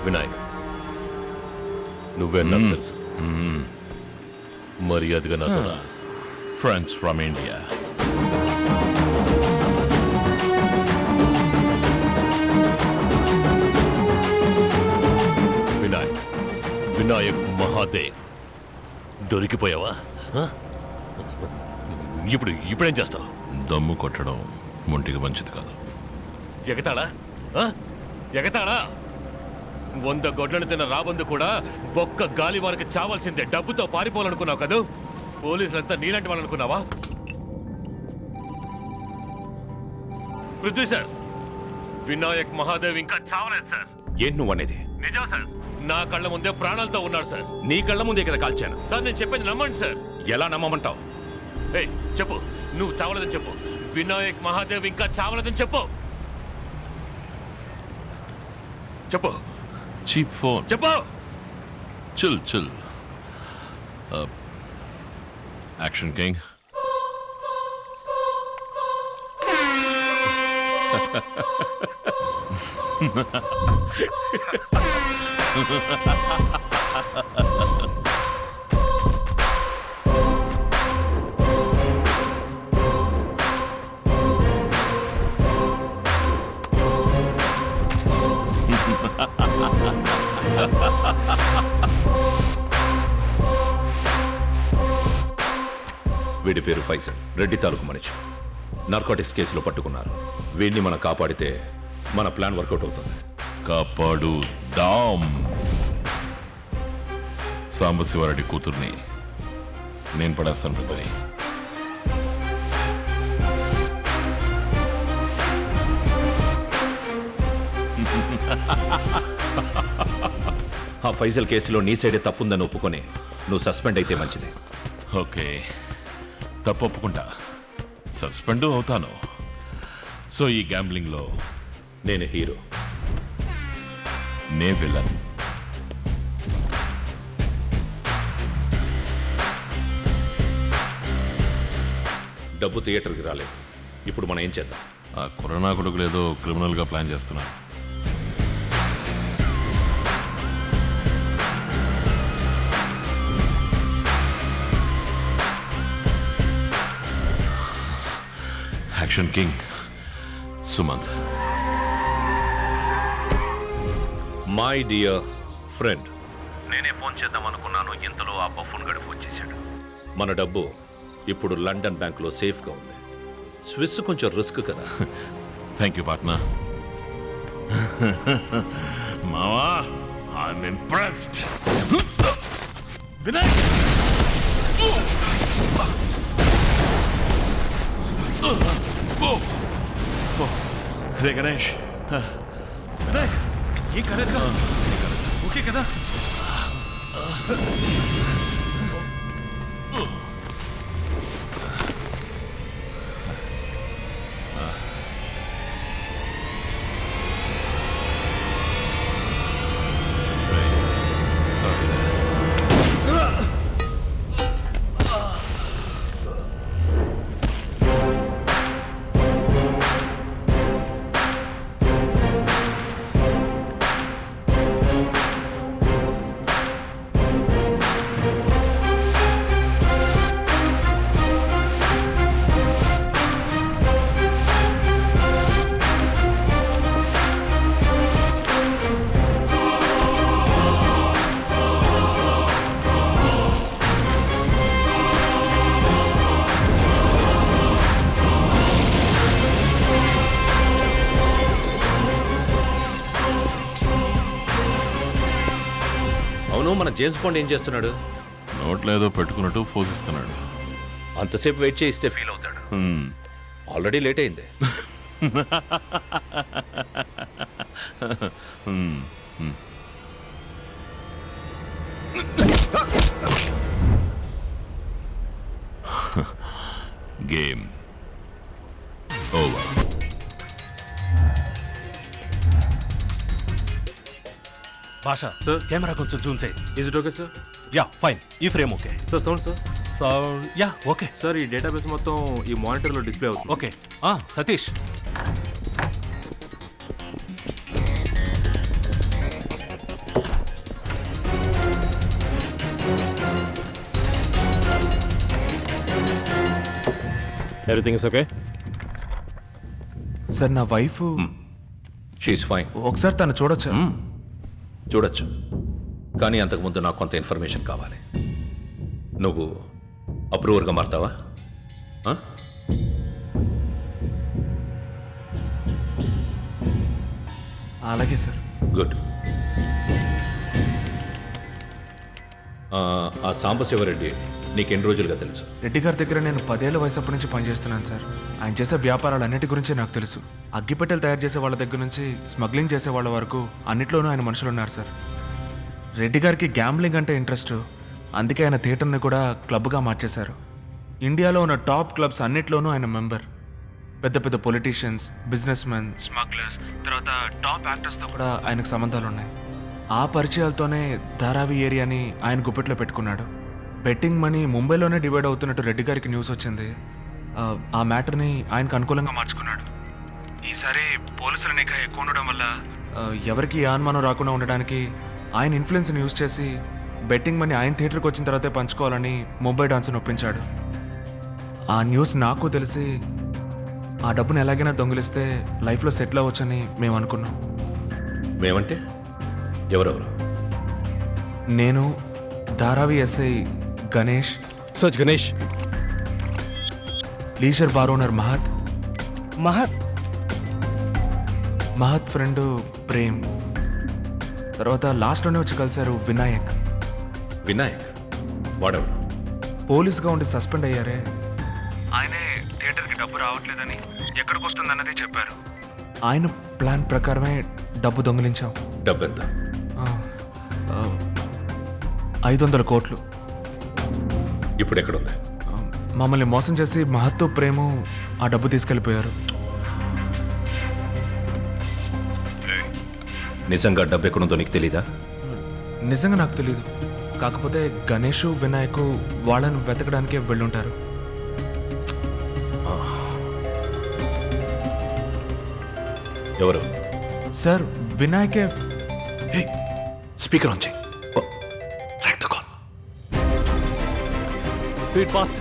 వినాయక్, నువ్వే నాకు తెలుసు. మర్యాదగా నాతో రా. Friends from India. Vinayak Mahadev, దొరికిపోయావా? ఇప్పుడేం చేస్తావు? దమ్ము కొట్టడం ఒంటికి మంచిది కాదు. ఎగతాళా? ఎగతాళా? 100 గొడ్లను తిన్న రాబందు కూడా ఒక్క గాలి వారికి చావాల్సిందే. డబ్బుతో పారిపోవాలనుకున్నావు కదా? పోలీసులంతా నీలాంటి వాళ్ళు అనుకున్నావా? పృథ్వీ సార్, వినాయక్ మహాదేవ్ ఇంకా చావలేదు సార్. ఏంటి నువ్వు అనేది? నిజం సార్, నా కళ్ళ ముందే ప్రాణాలతో ఉన్నాడు సార్. నీ కళ్ళ ముందే కదా కాల్చాను. సార్ నేను చెప్పేది నమ్మండి సార్. ఎలా నమ్మమంటావు? ఏయ్ చెప్పు, నువ్వు చావలేదని చెప్పు. వినాయక్ మహాదేవ్ ఇంకా చావలేదని చెప్పు. చెప్పు చీప్ ఫోన్. చెప్పు. చిల్. Action king. వీడి పేరు ఫైసల్, రెడ్డి తాలూకు మనిషి. నార్కోటిక్స్ కేసులో పట్టుకున్నారు. వీడిని మనం కాపాడితే మన ప్లాన్ వర్కౌట్ అవుతుంది. కాపాడు దామ్. సాంబశివారెడ్డి కూతుర్ని నేను పడేస్తాను పృథ్వీ. ఆ ఫైజల్ కేసులో నీ సైడే తప్పుందని ఒప్పుకొని నువ్వు సస్పెండ్ అయితే మంచిది. ఓకే, తప్పు ఒప్పుకుంటా, సస్పెండ్ అవుతాను. సో ఈ గ్యాంబ్లింగ్లో నేను హీరో, నే విలన్. డబ్బు థియేటర్కి రాలేదు. ఇప్పుడు మనం ఏం చేద్దాం? ఆ కరోనా కొడుకులు ఏదో క్రిమినల్గా ప్లాన్ చేస్తున్నాను. Action king Sumanth. My dear friend, నేనే ఫోన్ చేద్దాం అనుకున్నాను, ఇంతలో ఆ బఫూన్ గడి ఫోన్ చేశాడు. మన డబ్బు ఇప్పుడు లండన్ బ్యాంకులో సేఫ్గా ఉంది. స్విస్ కొంచెం రిస్క్ కదా. Thank you partner. మావా, ఐఎమ్ ఇంప్రెస్డ్. వినాయక్, రే గణేష్. వినాయక్, ఏం కాలేదుగా? ఓకే కదా? అవును, మన జేమ్స్ బాండ్ ఏం చేస్తున్నాడు? నోట్లో ఏదో పెట్టుకున్నట్టు పోషిస్తున్నాడు. అంతసేపు వెయిట్ చేయిస్తే ఫీల్ అవుతాడు. ఆల్రెడీ లేట్ అయింది. Game over. Basha sir, camera కొంచెం జూమ్ చేయి. Is it okay sir? Yeah fine, ఈ frame okay. Sir sound sir? Sound yeah okay. Sir, ఈ డేటాబేస్ మొత్తం ఈ మానిటర్లో డిస్ప్లే అవుతుంది. Okay Satish, everything is okay. Sir నా వైఫ్ షీఈస్ ఫైన్. ఒకసారి తను చూడొచ్చా? చూడొచ్చు, కానీ అంతకుముందు నాకు కొంత ఇన్ఫర్మేషన్ కావాలి. నువ్వు అప్రూవర్గా మారతావా? ఆ? అలాగే సార్. గుడ్. ఆ సాంబశివరెడ్డి నీకెన్ని రోజులుగా తెలుసు? రెడ్డి గారి దగ్గర నేను 10 ఏళ్ల వయసు అప్పటి నుంచి పనిచేస్తున్నాను సార్. ఆయన చేసే వ్యాపారాలన్నిటి గురించి నాకు తెలుసు. అగ్గిపెట్టెలు తయారు చేసే వాళ్ళ దగ్గర నుంచి స్మగ్లింగ్ చేసే వాళ్ళ వరకు అన్నిట్లోనూ ఆయన మనుషులు ఉన్నారు సార్. రెడ్డి గారికి గ్యాంబ్లింగ్ అంటే ఇంట్రెస్ట్, అందుకే ఆయన థియేటర్ని కూడా క్లబ్గా మార్చేశారు. ఇండియాలో ఉన్న టాప్ క్లబ్స్ అన్నిట్లోనూ ఆయన మెంబర్. పెద్ద పెద్ద పొలిటీషియన్స్, బిజినెస్ మెన్, స్మగ్లర్స్, తర్వాత టాప్ యాక్టర్స్తో కూడా ఆయనకు సంబంధాలు ఉన్నాయి. ఆ పరిచయాలతోనే ధారావి ఏరియాని ఆయన గుప్పెట్లో పెట్టుకున్నాడు. బెట్టింగ్ మనీ ముంబైలోనే డివైడ్ అవుతున్నట్టు రెడ్డి గారికి న్యూస్ వచ్చింది. ఆ మ్యాటర్ని ఆయనకు అనుకూలంగా మార్చుకున్నాడు. ఈసారి పోలీసుల నిఘా ఎక్కువ ఉండడం వల్ల ఎవరికి ఏ అనుమానం రాకుండా ఉండడానికి ఆయన ఇన్ఫ్లుయెన్స్ని యూజ్ చేసి బెట్టింగ్ మనీ ఆయన థియేటర్కి వచ్చిన తర్వాతే పంచుకోవాలని ముంబై డాన్స్ని ఒప్పించాడు. ఆ న్యూస్ నాకు తెలిసి ఆ డబ్బును ఎలాగైనా దొంగిలిస్తే లైఫ్లో సెటిల్ అవ్వచ్చని మేము అనుకున్నాం. మేమంటే ఎవరెవరు? నేను, Dharavi SI Ganesh, such Ganesh, leisure bar owner మహత్, మహత్ ఫ్రెండ్ ప్రేమ్, తర్వాత లాస్ట్లోనే వచ్చి కలిశారు వినాయక్. వినాయక్ వాడెవరు? పోలీస్గా ఉండి సస్పెండ్ అయ్యారే, ఆయనే థియేటర్కి డబ్బు రావట్లేదని ఎక్కడికి వస్తుందన్నది చెప్పారు. ఆయన ప్లాన్ ప్రకారమే డబ్బు దొంగిలించాం. డబ్బెంత? 500 కోట్లు. ఇప్పుడు ఎక్కడుంది? మమ్మల్ని మోసం చేసి మహత్తు ప్రేమ ఆ డబ్బు తీసుకెళ్ళిపోయారు. నిజంగా డబ్బు ఎక్కడుందో నీకు తెలీదా? నిజంగా నాకు తెలియదు. కాకపోతే గణేష్, వినాయక్ వాళ్ళని వెతకడానికే వెళ్ళుంటారు. ఎవరు? సార్ వినాయకే. స్పీకర్ ఆన్ చేయి. Speed fast.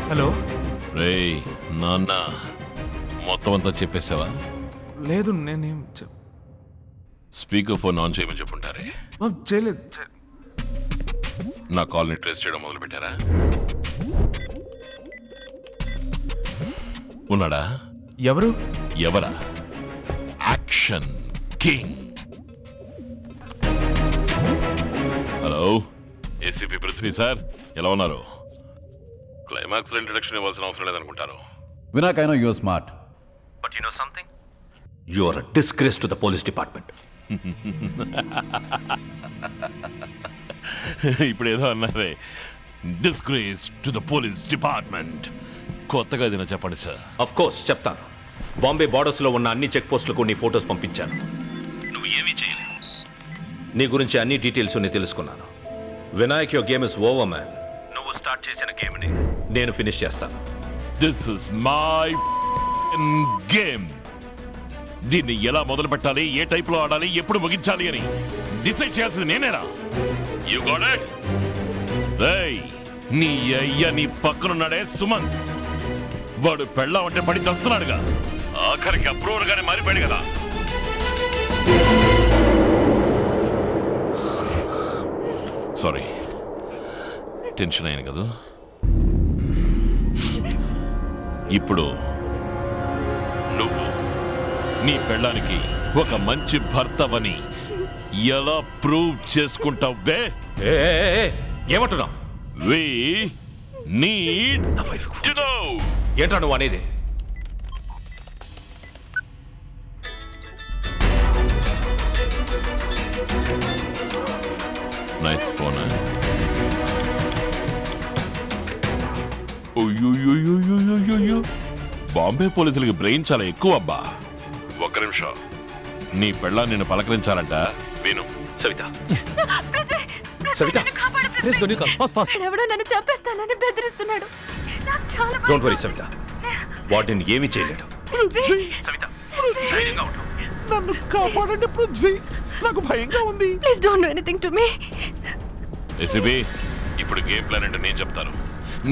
హలో. రేయ్ నాన్న, మొత్తం అంతా చెప్పేసావా? లేదు నేనేం స్పీకర్ ఫోన్ ఆన్ చేయమని చెప్పుంటారే. చేయలేదు. నా కాల్ని ట్రేస్ చేయడం మొదలు పెట్టారా? ఉన్నాడా? ఎవరు? ఎవరా? Action king. Hello, ACP Prithvi sir, ఎలా ఉన్నారు? క్లైమాక్స్ లో ఇంట్రడక్షన్ ఇవ్వాల్సిన అవసరం లేదనుకుంటారు. Vinayak, I know you're smart. But you know something? You are a disgrace to the police department. ఇప్పుడు ఏదో అన్నారే, disgrace to the police department. కొత్తగా ఏదైనా చెప్పండి సార్. అఫ్ కోర్స్ చెప్తాను. బాంబే బార్డర్స్లో ఉన్న అన్ని చెక్ పోస్టులకు నీ ఫొటోస్ పంపించాను. నువ్వు ఏమీ చేయలేవు. నీ గురించి అన్ని డీటెయిల్స్ ని తెలుసుకున్నాను. Vinayak your game is over man. నువ్వు స్టార్ట్ చేసిన గేమ్ని నేను ఫినిష్ చేస్తాను. This is my game. దీన్ని ఎలా మొదలు పెట్టాలి, ఏ టైప్ లో ఆడాలి, ఎప్పుడు ముగించాలి అని డిసైడ్ చేయాల్సింది నేనేరా. You got it? రేయ్, నీ అయ్య నీ పక్కనున్నాడే సుమంత్, వాడు పెళ్ళాం అంటే పడి చస్తున్నాడుగా. ఆఖరికి అప్రూవర్ గానే మారిపోయాడు కదా. సారీ, టెన్షన్ అయ్యాను కదా. ఇప్పుడు నువ్వు నీ పెళ్ళానికి ఒక మంచి భర్తవని ఎలా ప్రూవ్ చేసుకుంటావు బే? ఏమంటున్నావు? We need to know. ఏంటా నువ్వు అనేది? Nice phone. బాంబే పోలీసులకి బ్రెయిన్ చాలా ఎక్కువ అబ్బా. ఒక్క నిమిషం, నీ పెళ్ళ నిన్ను పలకరించాలంట. విను. Savita, Savita, please don't call. Fast fast. ఎవడో నన్ను చంపేస్తానని బెదిరిస్తున్నాడు. నాకు చాలా డోంట్ వరీ సవిత, వాడిని ఏమీ చేయలేడు. సవిత, ధైర్యంగా ఉండు. నన్ను కాపాడండి పృథ్వీ, నాకు భయంగా ఉంది. Please don't do anything to me. ACB, ఇప్పుడు గేమ్ ప్లాన్ అంటే నేను చెప్తాను.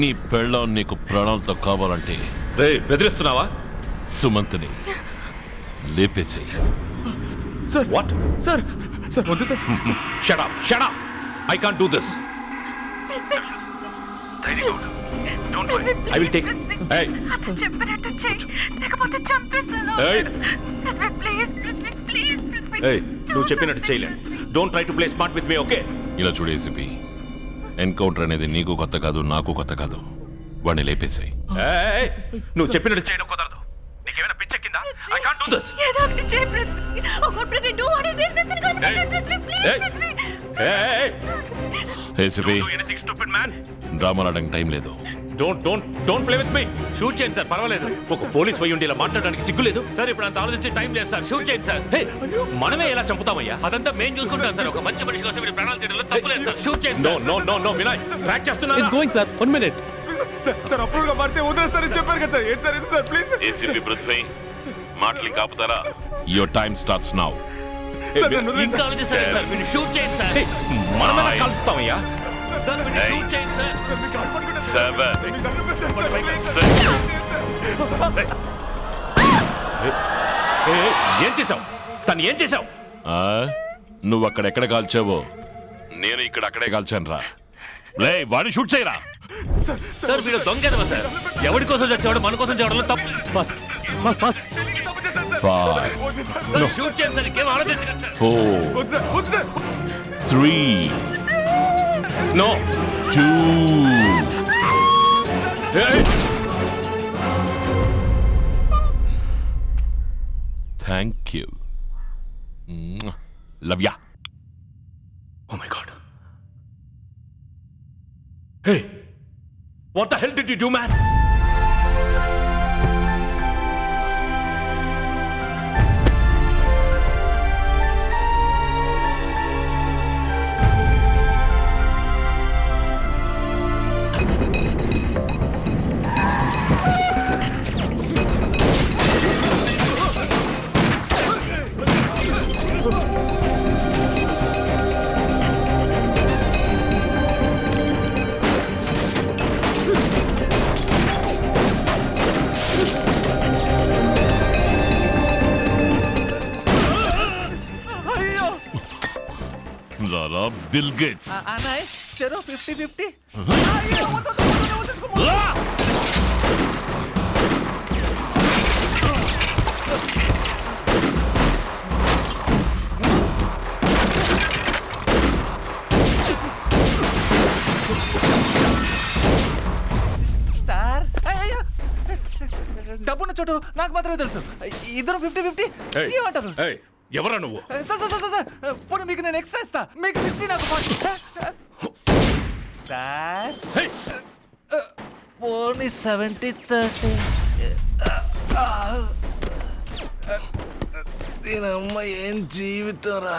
నీ పెళ్ళం నీకు ప్రాణాలతో కావాలంటే రే బెదిరిస్తున్నావా? సుమంత్ని లేపేసి. Sir what sir? సార్ వద్దు sir. Shut up I can't do this. I will take. Hey. అతను చెప్పినట్టు చెయ్యి, లేకపోతే చంపేస్తాను. Hey. ప్లీజ్ ప్లీజ్ Hey, నువ్వు చెప్పినట్టు చేయలేను. Don't try to play smart with me, okay? ఇలా చూడు ఏసీపీ, ఎన్కౌంటర్ అనేది నీకు కొత్త కాదు, నాకు కొత్త కాదు. వాడిని లేపేసాయి. నువ్వు చెప్పినట్టు చేయడం కుదరదు. నీకేమైనా పిచ్చెక్కిందా? I can't do this. ఏదో ఒకటి చేయి పృథ్వీ. ఓ Prithvi, do what he says. Nothing going to Prithvi, please Hey. Prithvi. Hey. ACP, Do anything stupid, man. డ్రామాలు ఆడడానికి టైం లేదు. Don't play with me. Shoot చేయండి సార్, పర్వాలేదు. ఒక పోలీస్ పోయి ఉండి ఇలా మాట్లాడడానికి సిగ్గులేదు. సార్ ఇప్పుడు అంత ఆలోచించి టైం లేదు సార్, షూట్ చేయండి సార్. Hey, మనమే ఎలా చంపుతామయ్యా? అదంతా మేము చూసుకుంటాం సార్. ఒక మంచి మనిషి కోసం మీరు ప్రాణాలు తీయడంలో తప్పు లేదు సార్. షూట్ చేయండి No, sir. no, Vinay. Track చేస్తున్నా. It's going, sir. 1 minute. Sir approve గా మారితే వదిలేస్తారని చెప్పారు కదా సార్. ఏంటి సార్ ఇది సార్? ప్లీజ్ ఏసీపీ పృథ్వీ, మాటలు కాపుతారా? Your time starts now. Sir నన్ను వదిలేండి ఇంకా ఆలోచిస్తారు సార్. మీరు షూట్ చేయండి సార్. మనమే కలుస్తామయ్యా. సార్ మీరు షూట్ చేయండి సార్. 7 ఏం చేసావు? తను ఏం చేసావు? నువ్వు అక్కడెక్కడ కాల్చావో నేను ఇక్కడ అక్కడే కాల్చాను రా. లే, వాడిని షూట్ చేయరా. సార్ వీడు దొంగేదవా సార్? ఎవరి కోసం చచ్చేవాడు మన కోసం చేయడంలో తప్పు. Fast. 5 సార్ షూట్ చేయండి సార్. ఇంకేం ఆలోచించండి sir. 4 3 no 2 thank you. Love ya. Oh my God. Hey, what the hell did you do, man? రారా బిల్ గేట్స్. అన్నయ్య చెరో 50-50. సార్ డబ్బున్న చోటు నాకు మాత్రమే తెలుసు. ఇద్దరు 50-50 ఏమంటారు? ఎవరా నువ్వు? సార్ పోనీ మీకు నేను ఎక్స్ట్రా ఇస్తా. మీకు 60, నాకు 40. సార్ పోనీ 70-30. దీనమ్మ ఏం జీవితరా.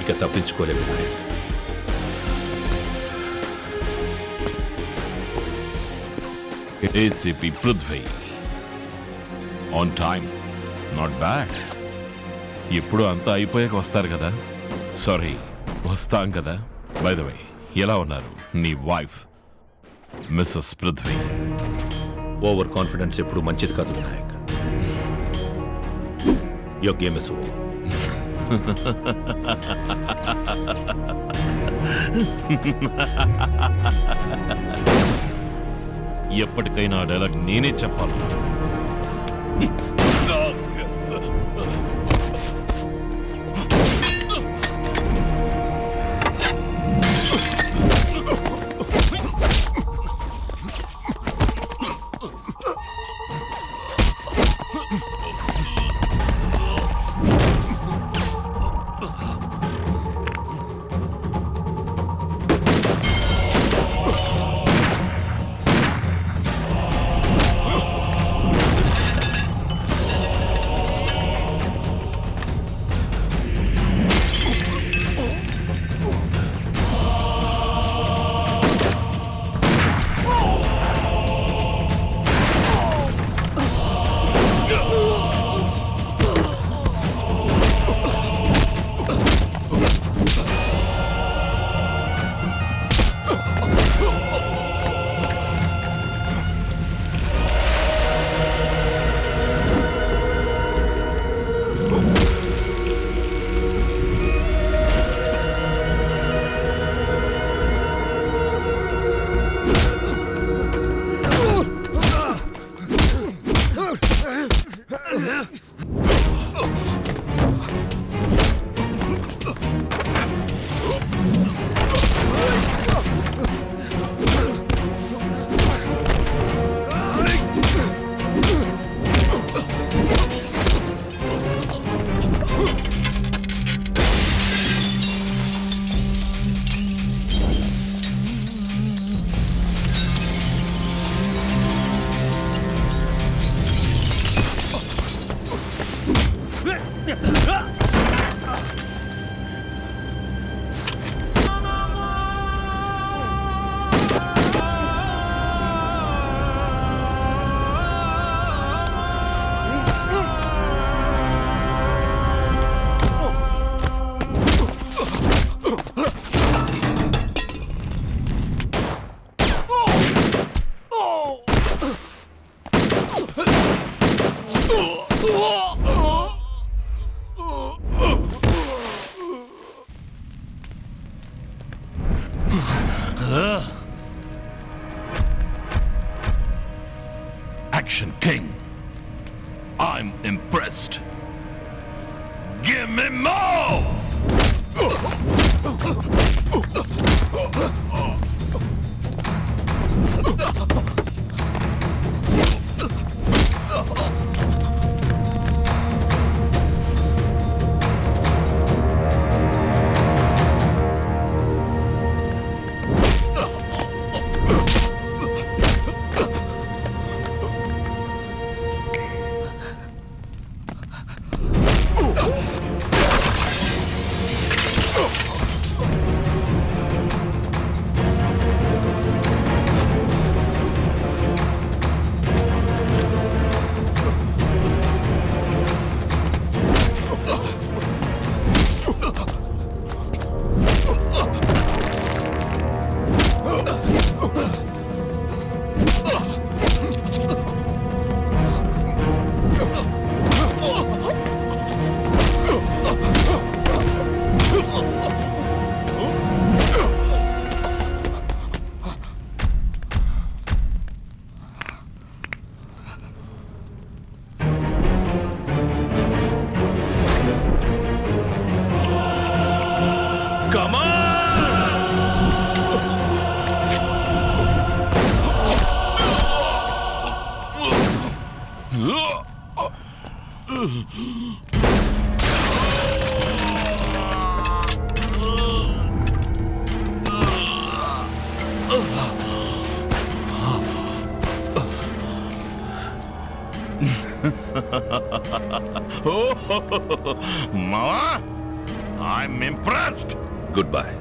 ఇక తప్పించుకోలేము Vinayak. ACP Prithvi on time, not bad. ఇప్పుడు అంతా అయిపోయాక వస్తారు కదా. సారీ, వస్తాం కదా. బై ద వే, ఎలా ఉన్నారు నీ wife Mrs Prithvi? Overconfidence ఎప్పుడు మంచిది కాదు Vinayak. Your game is over. ఎప్పటికైనా ఆ డైలాగ్ నేనే చెప్పాలి. Action King. I'm impressed. Give me more! Come on! Mama, I'm impressed. Goodbye.